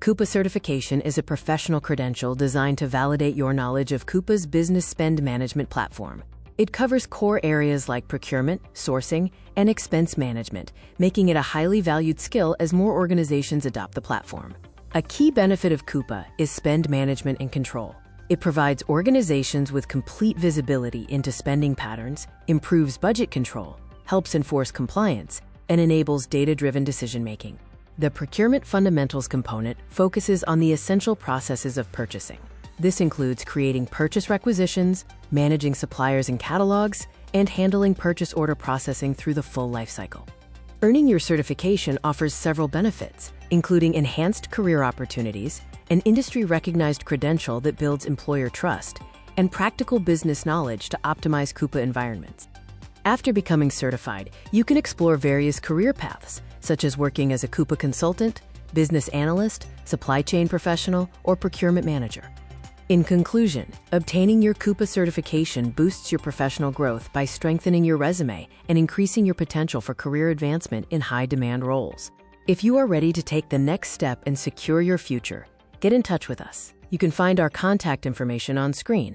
Coupa Certification is a professional credential designed to validate your knowledge of Coupa's business spend management platform. It covers core areas like procurement, sourcing, and expense management, making it a highly valued skill as more organizations adopt the platform. A key benefit of Coupa is spend management and control. It provides organizations with complete visibility into spending patterns, improves budget control, helps enforce compliance, and enables data-driven decision-making. The Procurement Fundamentals component focuses on the essential processes of purchasing. This includes creating purchase requisitions, managing suppliers and catalogs, and handling purchase order processing through the full lifecycle. Earning your certification offers several benefits, including enhanced career opportunities, an industry-recognized credential that builds employer trust, and practical business knowledge to optimize Coupa environments. After becoming certified, you can explore various career paths, such as working as a Coupa consultant, business analyst, supply chain professional, or procurement manager. In conclusion, obtaining your Coupa certification boosts your professional growth by strengthening your resume and increasing your potential for career advancement in high-demand roles. If you are ready to take the next step and secure your future, get in touch with us. You can find our contact information on screen.